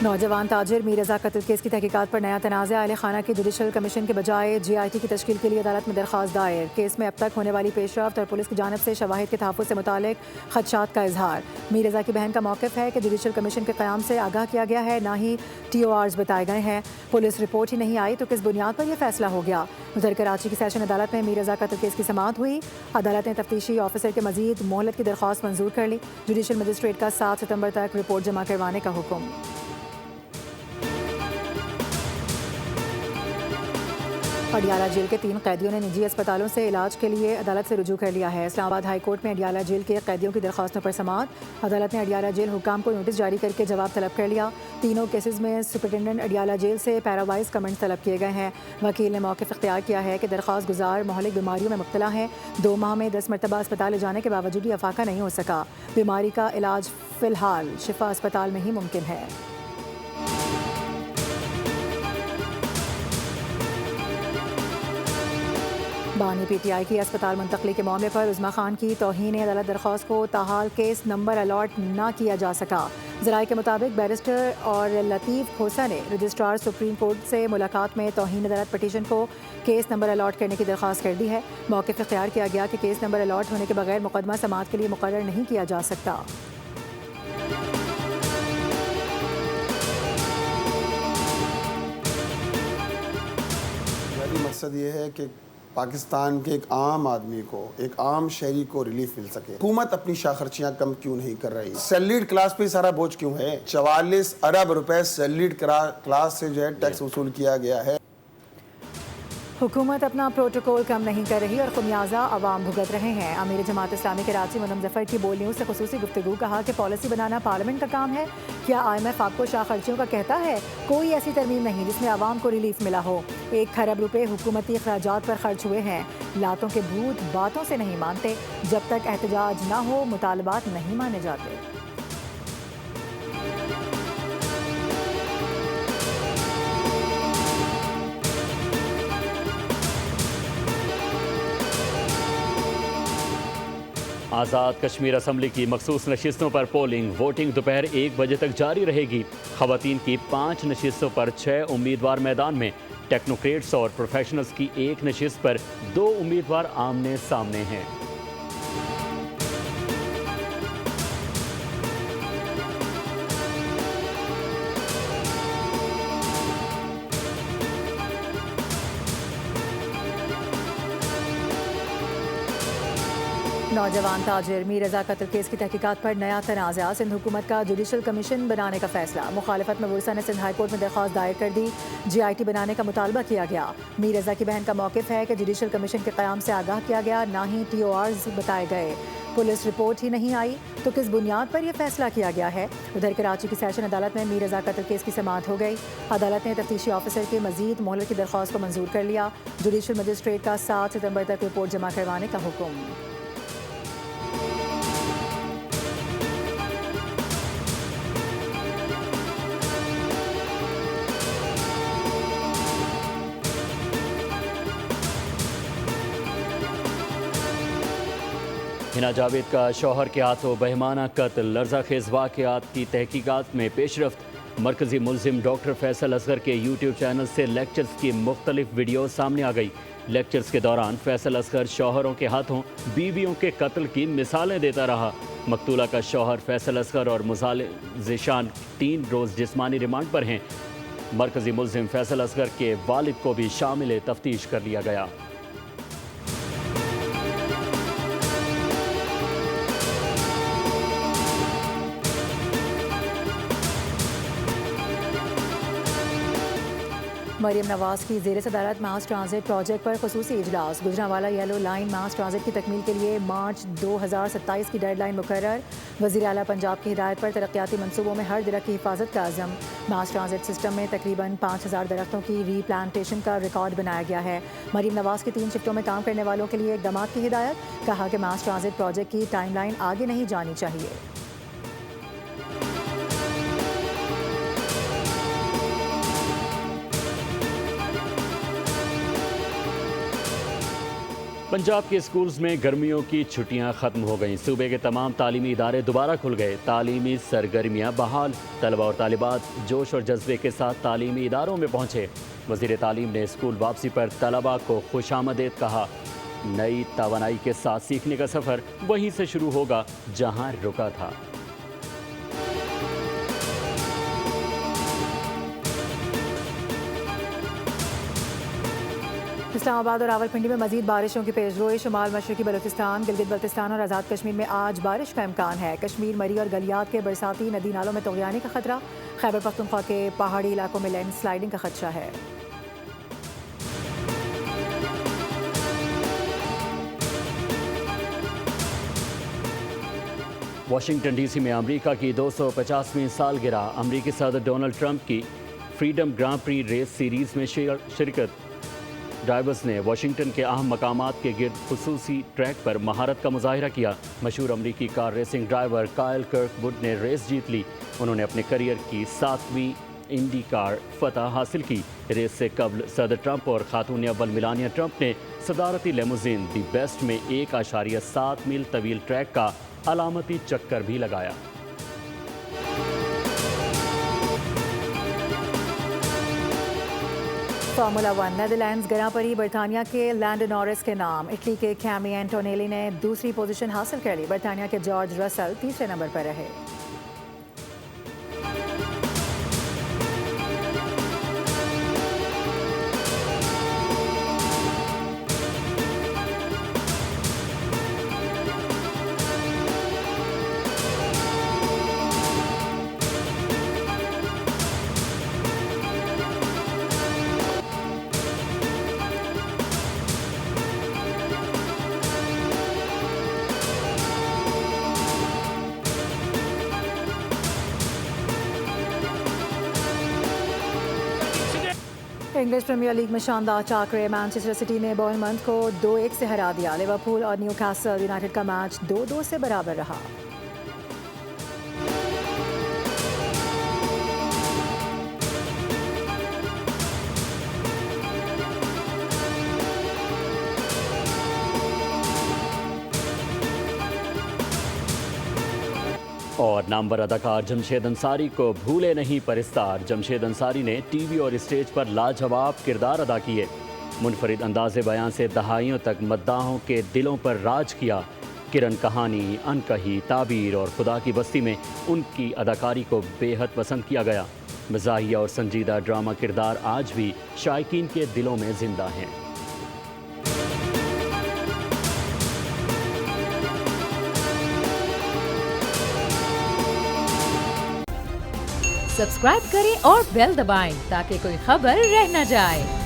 नौजवान ताजिर मीर रज़ा कत्ल केस की तहकीकात पर नया तनाज़ा। अहले खाना की जुडिशल कमीशन के बजाय GIT की तश्कील के लिए अदालत में दरख्वास्त दायर। केस में अब तक होने वाली पेशरफ्त और पुलिस की जानब से शवाहिद के तहफ़्फ़ुज़ से मुतालिक खदशात का इजहार। मीर रज़ा की बहन का मौक़िफ़ है कि जुडिशल कमीशन के क़याम से आगाह किया गया है, ना ही TORs बताए गए हैं। पुलिस रिपोर्ट ही नहीं आई तो किस बुनियाद पर यह फैसला हो गया। उधर कराची की सेशन अदालत में मीर रज़ा कत्ल केस की समाअत हुई। अदालत ने तफ्तीशी ऑफिसर के मजीद मोहलत की दरख्वास्त मंजूर कर ली। जुडिशल मजिस्ट्रेट का 7 सितंबर तक रिपोर्ट जमा करवाने का हुक्म। अडियाला जेल के 3 कैदियों ने निजी अस्पतालों से इलाज के लिए अदालत से रुजू कर लिया है। इस्लामाबाद हाई कोर्ट में अडियाला जेल के कैदियों की दरख्वास्तों पर समाअत। अदालत ने अडियाला जेल हुकाम को नोटिस जारी करके जवाब तलब कर लिया। तीनों केसेस में सुपरिटेंडेंट अडियाला जेल से पैरावाइज कमेंट्स तलब किए गए हैं। वकील ने मौक़िफ़ इख्तियार किया है कि दरख्वास्त गुजार मोहलिक बीमारियों में मुब्तला है। 2 माह में 10 मरतबा अस्पताल ले जाने के बावजूद भी अफाका नहीं हो सका। बीमारी का इलाज फ़िलहाल शिफा अस्पताल में ही मुमकिन है। बानी PTI की अस्पताल मुंतकली के मामले पर उज़्मा खान की तौहीन अदालत दरख्वास्त को ताहाल केस नंबर अलॉट न किया जा सका। ज़राए के मुताबिक बैरिस्टर और लतीफ़ खोसा ने रजिस्ट्रार सुप्रीम कोर्ट से मुलाकात में तौहीन अदालत पटिशन को केस नंबर अलॉट करने की दरख्वास्त कर दी है। मौक़िफ़ इख्तियार किया गया कि केस नंबर अलॉट होने के बगैर मुकदमा समाअत के लिए मुकर्रर नहीं किया जा सकता। मकसद ये है कि पाकिस्तान के एक आम आदमी को, एक आम शहरी को रिलीफ मिल सके। हुकूमत अपनी शाखर्चियाँ कम क्यों नहीं कर रही? सैलरीड क्लास पे सारा बोझ क्यों है? 44 अरब रुपए सैलरीड क्लास से जो है टैक्स वसूल किया गया है। हुकूमत अपना प्रोटोकॉल कम नहीं कर रही और खुमियाजा अवाम भुगत रहे हैं। अमीर जमात इस्लामी कराची मुनम जफर की बोल न्यूज़ से खुसूसी गुफ्तगू। कहा कि पॉलिसी बनाना पार्लियामेंट का काम है। क्या IMF आपको शाह खर्चियों का कहता है? कोई ऐसी तरमीम नहीं जिसमें आवाम को रिलीफ मिला हो। 1 खरब रुपए हुकूमती अखराजात पर खर्च हुए हैं। लातों के भूत बातों से नहीं मानते। जब तक एहतजाज ना हो मुतालबात नहीं माने जाते। आज़ाद कश्मीर असम्बली की मखसूस नशिस्तों पर पोलिंग वोटिंग दोपहर 1 बजे तक जारी रहेगी। ख़वातीन की 5 नशिस्तों पर 6 उम्मीदवार मैदान में। टेक्नोक्रेट्स और प्रोफेशनल्स की 1 नशिस्त पर 2 उम्मीदवार आमने सामने हैं। नौजवान ताजिर मीर रज़ा कत्ल केस की तहकीकात पर नया तनाज़ा। सिंध हुकूमत का जुडिशल कमीशन बनाने का फैसला। मुखालिफत में बुरसा ने सिंध हाई कोर्ट में दरख्वास्त दायर कर दी। GIT बनाने का मुतालबा किया गया। मीर रज़ा की बहन का मौक़िफ़ है कि जुडिशल कमीशन के क़याम से आगाह किया गया, ना ही TORs बताए गए। पुलिस रिपोर्ट ही नहीं आई तो किस बुनियाद पर यह फैसला किया गया है। उधर कराची की सेशन अदालत में मीर रज़ा कत्ल केस की समाअत हो गई। अदालत ने तफ्तीशी ऑफिसर के मजीद मोहलत की दरख्वास्त को मंजूर कर लिया। जुडिशल मजिस्ट्रेट का 7 सितंबर तक रिपोर्ट जमा करवाने का हुक्म। हिना जावेद का शौहर के हाथों बहमाना कत्ल। लर्ज़ाखेज़ वाक़यात की तहकीकात में पेशरफ्त। मरकज़ी मुल्ज़िम डॉक्टर फैसल असगर के YouTube चैनल से लेक्चर्स की मुख्तलिफ वीडियो सामने आ गई। लेक्चर्स के दौरान फैसल असगर शौहरों के हाथों बीवियों के कत्ल की मिसालें देता रहा। मकतूला का शौहर फैसल असगर और मुज़ालिशान 3 रोज़ जिस्मानी रिमांड पर हैं। मरकज़ी मुल्ज़िम फैसल असगर के वालिद को भी शामिल तफ्तीश कर लिया गया। मरीम नवाज की ज़ेर सदारत मास ट्रांजिट प्रोजेक्ट पर खुसूसी इजलास। गुजरांवाला येलो लाइन मास ट्रांजिट की तकमील के लिए मार्च 2027 की डेडलाइन मुकर्रर। वज़ीर आला पंजाब की हिदायत पर तरक्याती मनसूबों में हर दरख्त की हिफाजत का अज़म। मास ट्रांजिट सिस्टम में तकरीबन 5000 दरख्तों की रीप्लांटेशन का रिकॉर्ड बनाया गया है। मरीम नवाज की 3 शिफ्टों में काम करने वालों के लिए इक़दाम की हिदायत। कहा कि मास ट्रांजिट प्रोजेक्ट की टाइमलाइन आगे नहीं जानी चाहिए। पंजाब के स्कूल्स में गर्मियों की छुट्टियां खत्म हो गईं। सूबे के तमाम तालीमी इदारे दोबारा खुल गए। तालीमी सरगर्मियां बहाल। तलबा और तालिबात जोश और जज्बे के साथ तालीमी इदारों में पहुंचे। वज़ीर तालीम ने स्कूल वापसी पर तलबा को खुशामदीद कहा। नई तवानाई के साथ सीखने का सफ़र वहीं से शुरू होगा जहां रुका था। इस्लामाबाद और रावलपिंडी में मजीद बारिशों की पेशगोई। शुमाल मशरकी बलूचिस्तान, गिलगित बल्तिस्तान और आज़ाद कश्मीर में आज बारिश का इम्कान है। कश्मीर, मरी और गलियात के बरसाती नदी नालों में तगयानी का खतरा। खैबर पख्तूनख्वा के पहाड़ी इलाकों में लैंड स्लाइडिंग का खदशा है। वाशिंगटन डीसी में अमेरिका की 250वीं सालगिरह। अमेरिकी सदर डोनाल्ड ट्रंप की फ्रीडम ग्रां प्री रेस सीरीज़ में शिरकत। ड्राइवर्स ने वाशिंगटन के अहम मकामात के गिर्द खुसूसी ट्रैक पर महारत का मुजाहिरा किया। मशहूर अमरीकी कार रेसिंग ड्राइवर कायल कर्कवुड ने रेस जीत ली। उन्होंने अपने करियर की 7वीं इंडी कार फतह हासिल की। रेस से कबल सदर ट्रंप और खातून अव्वल मिलानिया ट्रंप ने सदारती लेमुजीन दी बेस्ट में 1.7 मील तवील ट्रैक का अलामती चक्कर भी लगाया। फार्मूला 1 नेदरलैंड्स ग्रां परी बरतानिया के लैंडो नॉरिस के नाम। इटली के कैमी एंटोनेली ने दूसरी पोजीशन हासिल कर ली। बरतानिया के जॉर्ज रसल तीसरे नंबर पर रहे। इंग्लिश प्रीमियर लीग में शानदार टाकरे। मैनचेस्टर सिटी ने बोर्नमथ को 2-1 से हरा दिया। लिवरपूल और न्यूकासल यूनाइटेड का मैच 2-2 से बराबर रहा। और नामवर अदाकार जमशेद अंसारी को भूले नहीं परिस्तार। जमशेद अंसारी ने टीवी और स्टेज पर लाजवाब किरदार अदा किए। मुनफरिद अंदाज़े बयान से दहाइयों तक मद्दाहों के दिलों पर राज किया। किरण कहानी, अनकही, ताबीर और खुदा की बस्ती में उनकी अदाकारी को बेहद पसंद किया गया। मज़ाहिया और संजीदा ड्रामा किरदार आज भी शायकीन के दिलों में जिंदा हैं। सब्सक्राइब करें और बेल दबाएं ताकि कोई खबर रह न जाए।